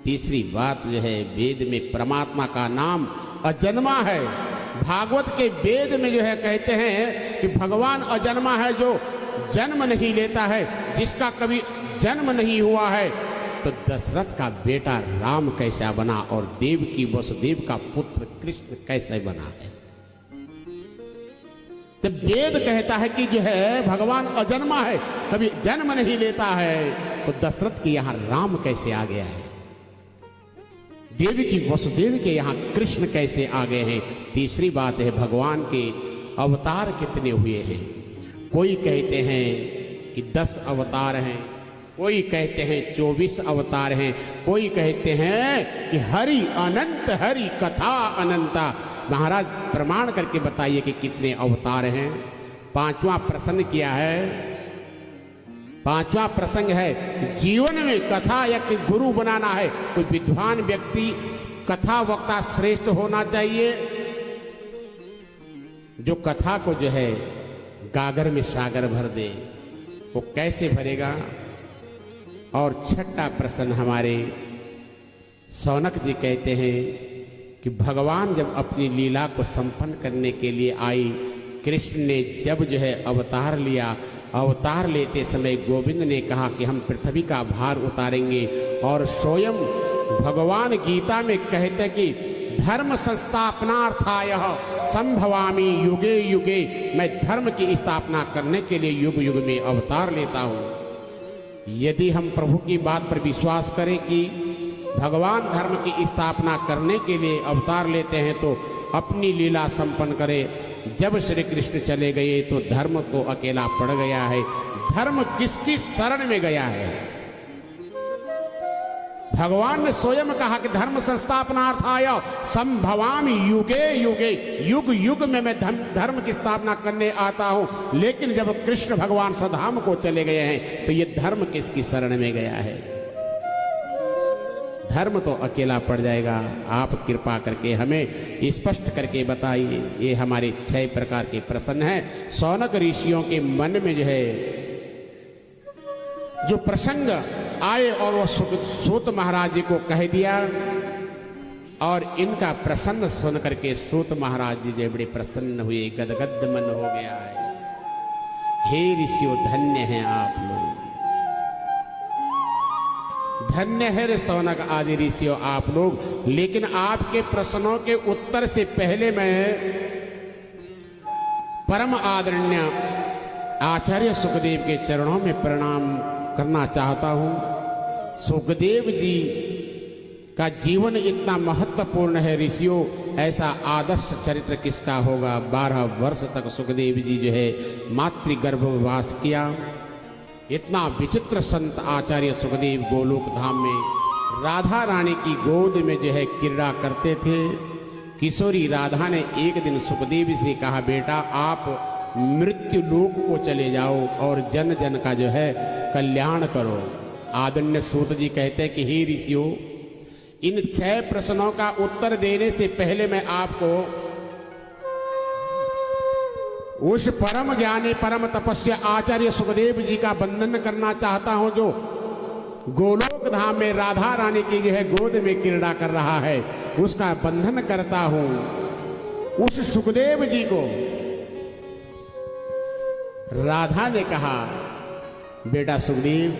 तीसरी बात जो है, वेद में परमात्मा का नाम अजन्मा है। भागवत के वेद में जो है कहते हैं कि भगवान अजन्मा है, जो जन्म नहीं लेता है, जिसका कभी जन्म नहीं हुआ है। तो दशरथ का बेटा राम कैसा बना और देव की वसुदेव का पुत्र कृष्ण कैसे बना है। तो वेद कहता है कि जो है भगवान अजन्मा है, कभी जन्म नहीं लेता है, तो दशरथ के यहां राम कैसे आ गया है, देव की वसुदेव के यहां कृष्ण कैसे आ गए हैं। तीसरी बात है, भगवान के अवतार कितने हुए हैं। कोई कहते हैं कि 10 अवतार हैं, कोई कहते हैं 24 अवतार हैं, कोई कहते हैं कि हरि अनंत, हरि कथा अनंता। महाराज प्रमाण करके बताइए कि कितने अवतार हैं। 5वां प्रश्न किया है, 5वां प्रसंग है कि जीवन में कथा या कि गुरु बनाना है, कोई विद्वान व्यक्ति कथा वक्ता श्रेष्ठ होना चाहिए, जो कथा को जो है गागर में सागर भर दे। वो कैसे भरेगा। और 6ठा प्रश्न हमारे शौनक जी कहते हैं कि भगवान जब अपनी लीला को संपन्न करने के लिए आई, कृष्ण ने जब जो है अवतार लिया, अवतार लेते समय गोविंद ने कहा कि हम पृथ्वी का भार उतारेंगे। और स्वयं भगवान गीता में कहते कि धर्म संस्थापनार्थाय संभवामि युगे युगे, मैं धर्म की स्थापना करने के लिए युग युग में अवतार लेता हूँ। यदि हम प्रभु की बात पर विश्वास करें कि भगवान धर्म की स्थापना करने के लिए अवतार लेते हैं, तो अपनी लीला संपन्न करें। जब श्री कृष्ण चले गए तो धर्म तो अकेला पड़ गया है। धर्म किसकी शरण में गया है। भगवान ने स्वयं कहा कि धर्म संस्थापनार्थाय संभवामि युगे युगे, युग युग में मैं धर्म की स्थापना करने आता हूं। लेकिन जब कृष्ण भगवान स्वधाम को चले गए हैं, तो ये धर्म किसकी शरण में गया है। धर्म तो अकेला पड़ जाएगा। आप कृपा करके हमें स्पष्ट करके बताइए। ये हमारे 6 प्रकार के प्रश्न हैं। शौनक ऋषियों के मन में जो है जो प्रसंग आए और वो सूत महाराज जी को कह दिया, और इनका प्रसन्न सुन करके सूत महाराज जी जो बड़े प्रसन्न हुए, गदगद मन हो गया है। हे ऋषियों, धन्य हैं आप लोग, धन्य है रे शौनक आदि ऋषियों आप लोग। लेकिन आपके प्रश्नों के उत्तर से पहले मैं परम आदरणीय आचार्य सुखदेव के चरणों में प्रणाम करना चाहता हूं। सुखदेव जी का जीवन इतना महत्वपूर्ण है ऋषियों, ऐसा आदर्श चरित्र किसका होगा। 12 वर्ष तक सुखदेव जी जो है मातृगर्भवास किया। इतना विचित्र संत आचार्य सुखदेव गोलोक धाम में राधा रानी की गोद में जो है क्रीड़ा करते थे। किशोरी राधा ने एक दिन सुखदेव से कहा, बेटा आप मृत्यु लोक को चले जाओ और जन जन का जो है कल्याण करो। आदरणीय सूत जी कहते हैं कि हे ऋषियों, इन 6 प्रश्नों का उत्तर देने से पहले मैं आपको उस परम ज्ञानी परम तपस्या आचार्य सुखदेव जी का वंदन करना चाहता हूं, जो गोलोक धाम में राधा रानी की जो है गोद में क्रीड़ा कर रहा है, उसका वंदन करता हूं। उस सुखदेव जी को राधा ने कहा, बेटा सुखदेव,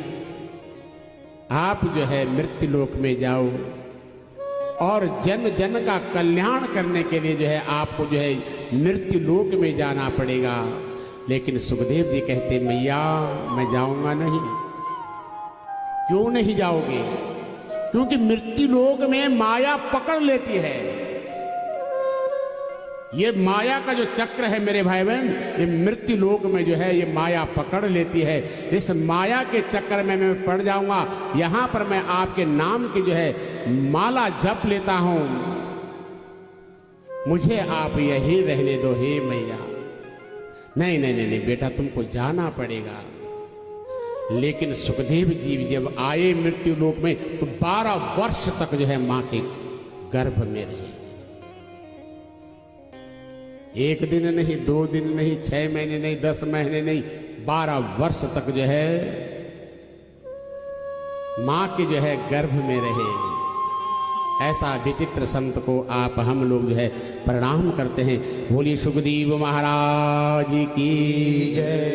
आप जो है मृत्यु लोक में जाओ और जन जन का कल्याण करने के लिए जो है आपको जो है मृत्यु लोक में जाना पड़ेगा। लेकिन सुखदेव जी कहते, मैया मैं जाऊंगा नहीं। क्यों नहीं जाओगे? क्योंकि मृत्यु लोक में माया पकड़ लेती है। ये माया का जो चक्र है मेरे भाई बहन, ये मृत्यु लोक में जो है ये माया पकड़ लेती है। इस माया के चक्कर में मैं पड़ जाऊंगा। यहां पर मैं आपके नाम की जो है माला जप लेता हूं, मुझे आप यही रहने दो हे मैया। नहीं नहीं नहीं नहीं बेटा, तुमको जाना पड़ेगा। लेकिन सुखदेव जी जब आए मृत्यु लोक में तो 12 वर्ष तक जो है मां के गर्भ में रहे। 1 दिन नहीं, 2 दिन नहीं, 6 महीने नहीं, 10 महीने नहीं, 12 वर्ष तक जो है मां के जो है गर्भ में रहे। ऐसा विचित्र संत को आप हम लोग जो है प्रणाम करते हैं। बोलिए सुखदेव महाराज की जय।